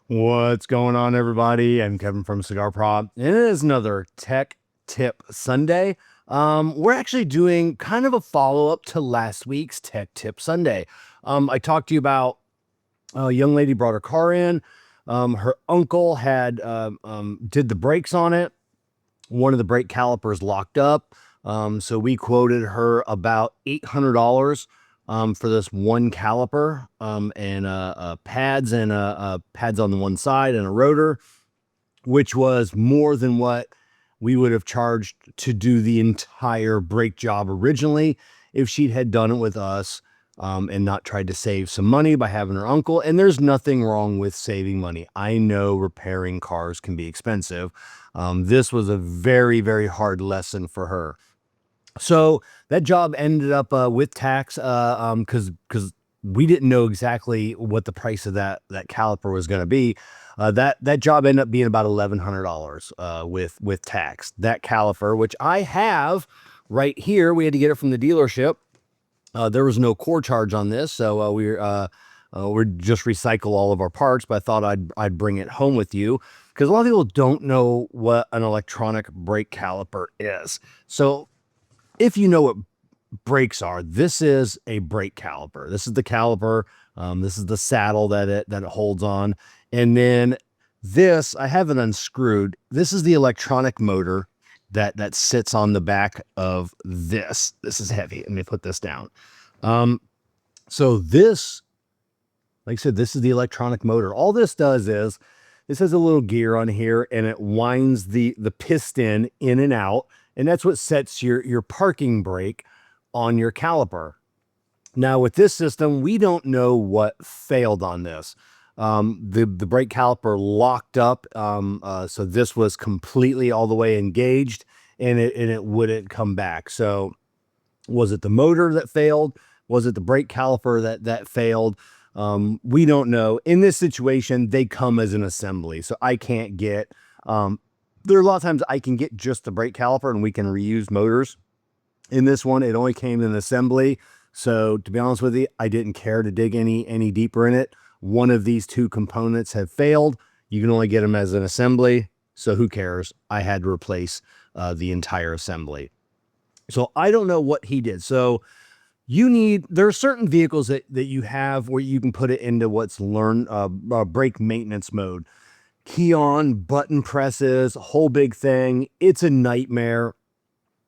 What's going on, everybody? I'm Kevin from Cigar Prop, and it is another Tech Tip Sunday. We're actually doing kind of a follow-up to last week's Tech Tip Sunday. I talked to you about a young lady brought her car in. Her uncle had did the brakes on it. One of the brake calipers locked up. So we quoted her about $800 for this one caliper, and pads and pads on the one side and a rotor, which was more than what we would have charged to do the entire brake job originally if she had done it with us, and not tried to save some money by having her uncle. And there's nothing wrong with saving money. I know repairing cars can be expensive. This was a very, very hard lesson for her. So that job ended up with tax, because we didn't know exactly what the price of that caliper was going to be. That job ended up being about $1,100 with tax. That caliper, which I have right here, we had to get it from the dealership. There was no core charge on this, so we're just recycle all of our parts. But I thought I'd bring it home with you because a lot of people don't know what an electronic brake caliper is. So if you know what brakes are, this is a brake caliper. This is the caliper. This is the saddle that it holds on. And then this, I have it unscrewed. This is the electronic motor that sits on the back of this. This is heavy. Let me put this down. So this, like I said, this is the electronic motor. All this does is this has a little gear on here, and it winds the piston in and out. And that's what sets your parking brake on your caliper. Now with this system, we don't know what failed on this. The brake caliper locked up. So this was completely all the way engaged, and it wouldn't come back. So was it the motor that failed? Was it the brake caliper that failed? We don't know. In this situation, they come as an assembly. So I can't get, there are a lot of times I can get just the brake caliper and we can reuse motors. In this one, it only came in assembly. So to be honest with you, I didn't care to dig any deeper in it. One of these two components have failed. You can only get them as an assembly. So who cares? I had to replace the entire assembly. So I don't know what he did. So there are certain vehicles that you have where you can put it into what's brake maintenance mode. Key on, button presses, whole big thing. It's a nightmare.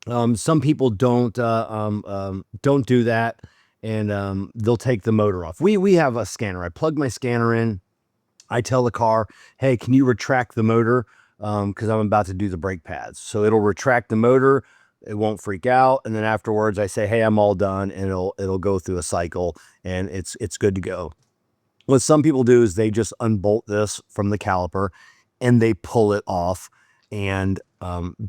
Some people don't do that, and they'll take the motor off. We have a scanner. I plug my scanner in. I tell the car, hey, can you retract the motor? Because I'm about to do the brake pads. So it'll retract the motor. It won't freak out. And then afterwards I say, hey, I'm all done. And it'll go through a cycle, and it's good to go. What some people do is they just unbolt this from the caliper and they pull it off and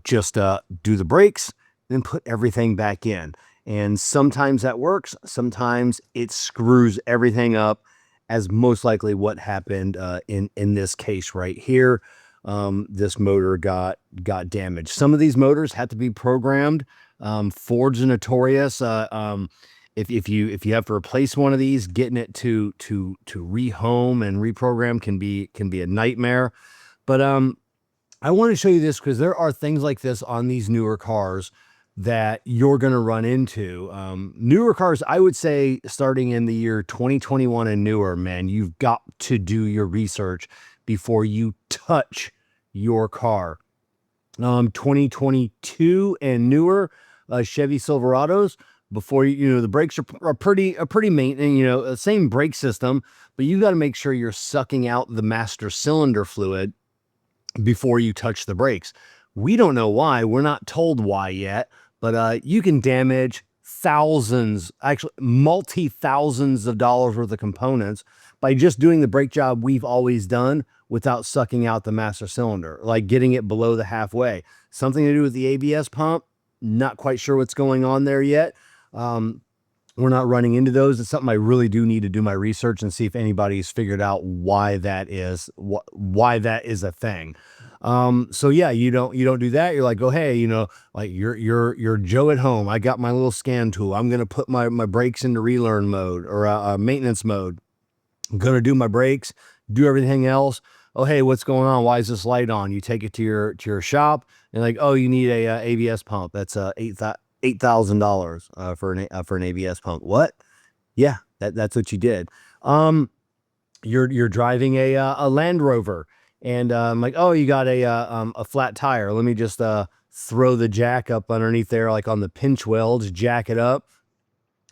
just do the brakes, then put everything back in. And sometimes that works. Sometimes it screws everything up, as most likely what happened in this case right here. This motor got damaged. Some of these motors had to be programmed. Fords are notorious. If you have to replace one of these, getting it to rehome and reprogram can be a nightmare. But I want to show you this because there are things like this on these newer cars that you're going to run into. Newer cars, I would say starting in the year 2021 and newer, man, you've got to do your research before you touch your car. 2022 and newer Chevy Silverados, before the brakes are pretty maintenance, same brake system, but you got to make sure you're sucking out the master cylinder fluid before you touch the brakes. We don't know why. We're not told why yet, but you can damage thousands, actually multi-thousands of dollars worth of components by just doing the brake job we've always done without sucking out the master cylinder, like getting it below the halfway. Something to do with the ABS pump. Not quite sure what's going on there yet. We're not running into those. It's something I really do need to do my research and see if anybody's figured out why that is a thing. So yeah, you don't do that. You're like, oh, hey, like you're Joe at home. I got my little scan tool. I'm going to put my brakes into relearn mode or maintenance mode. I'm going to do my brakes, do everything else. oh, hey, what's going on? Why is this light on? You take it to your shop and like, oh, you need a ABS pump. That's $8,000 for an ABS pump. What? Yeah, that's what you did. You're driving a Land Rover, and I'm like, oh, you got a flat tire. Let me just throw the jack up underneath there, like on the pinch welds, jack it up,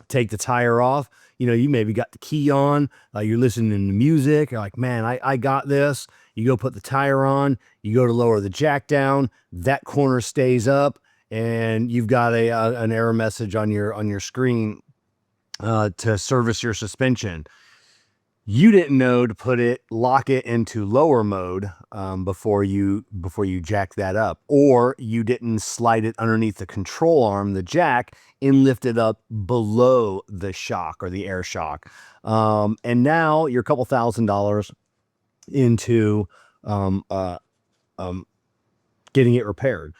take the tire off. You know, you maybe got the key on, you're listening to music. You're like, man, I got this. You go put the tire on, you go to lower the jack down, that corner stays up, and you've got an error message on your screen to service your suspension. You didn't know to lock it into lower mode before you jack that up, or you didn't slide it underneath the control arm, the jack, and lift it up below the shock or the air shock. And now you're a couple $1,000s into getting it repaired.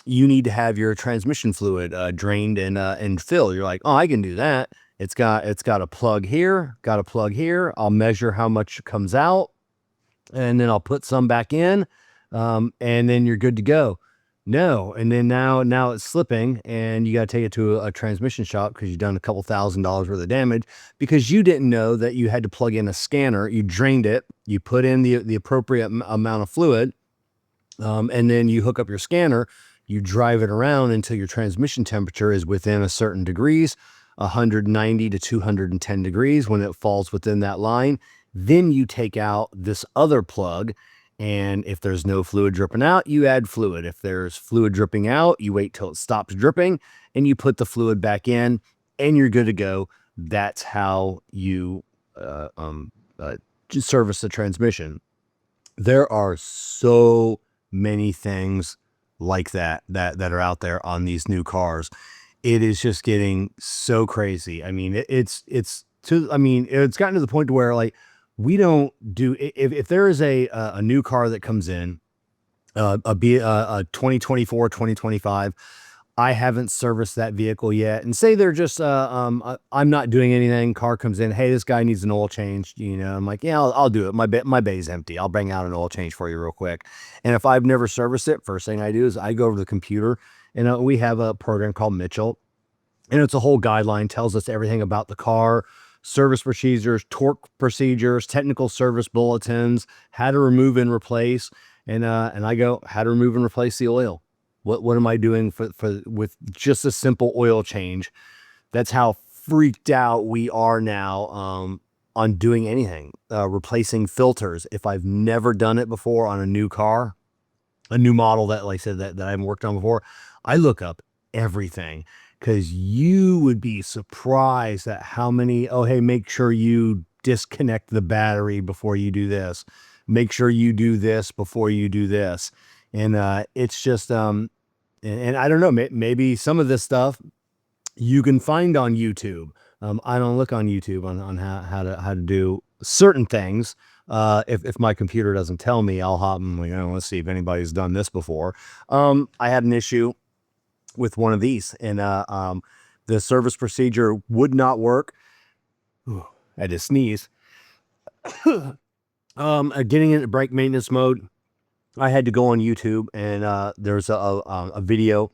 You need to have your transmission fluid drained and filled. You're like, oh, I can do that. It's got a plug here, got a plug here. I'll measure how much comes out, and then I'll put some back in, and then you're good to go. No, and then now it's slipping, and you got to take it to a transmission shop because you've done a couple $1,000s worth of damage because you didn't know that you had to plug in a scanner. You drained it, you put in the appropriate amount of fluid, and then you hook up your scanner. You drive it around until your transmission temperature is within a certain degrees. 190 to 210 degrees. When it falls within that line, then you take out this other plug, and if there's no fluid dripping out, you add fluid. If there's fluid dripping out, you wait till it stops dripping and you put the fluid back in, and you're good to go. That's how you service the transmission. There are so many things like that are out there on these new cars. It is just getting so crazy. I mean, it's gotten to the point where like we don't do, if there is a new car that comes in, be a 2024, 2025, I haven't serviced that vehicle yet, and say they're just, I'm not doing anything. Car comes in, hey, this guy needs an oil change. You know, I'm like, yeah, I'll do it. My bay's empty. I'll bring out an oil change for you real quick. And if I've never serviced it, first thing I do is I go over to the computer, and we have a program called Mitchell, and it's a whole guideline, tells us everything about the car, service procedures, torque procedures, technical service bulletins, how to remove and replace. And I go, how to remove and replace the oil. What am I doing with just a simple oil change? That's how freaked out we are now on doing anything, replacing filters. If I've never done it before on a new car, a new model that, like I said, that I haven't worked on before, I look up everything, because you would be surprised at how many, oh, hey, make sure you disconnect the battery before you do this. Make sure you do this before you do this. And it's just, and I don't know, maybe some of this stuff you can find on YouTube. I don't look on YouTube on how to do certain things. If my computer doesn't tell me, I'll hop and like, oh, let's see if anybody's done this before. I had an issue with one of these, and the service procedure would not work. Ooh, I had to sneeze. Getting into brake maintenance mode, I had to go on YouTube, and there's a video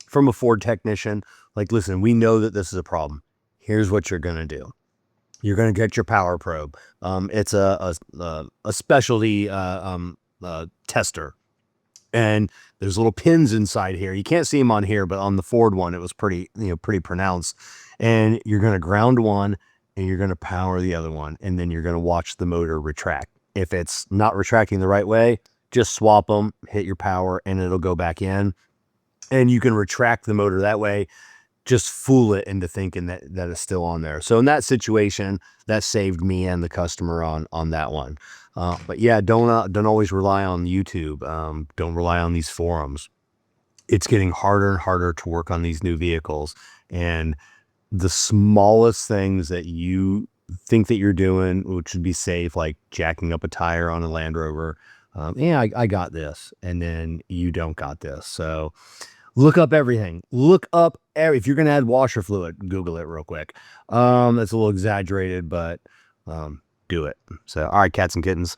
from a Ford technician. Like, listen, we know that this is a problem. Here's what you're gonna do. You're gonna get your power probe. It's a specialty tester, and there's little pins inside here. You can't see them on here, but on the Ford one, it was pretty pronounced. And you're gonna ground one, and you're gonna power the other one, and then you're gonna watch the motor retract. If it's not retracting the right way, just swap them, hit your power, and it'll go back in. And you can retract the motor that way. Just fool it into thinking that it's still on there. So in that situation, that saved me and the customer on that one. But yeah, don't always rely on YouTube. Don't rely on these forums. It's getting harder and harder to work on these new vehicles, and the smallest things that you think that you're doing, which would be safe, like jacking up a tire on a Land Rover, yeah, I got this, and then you don't got this. So look up everything. If you're going to add washer fluid, Google it real quick. That's a little exaggerated, but do it. So, all right, cats and kittens.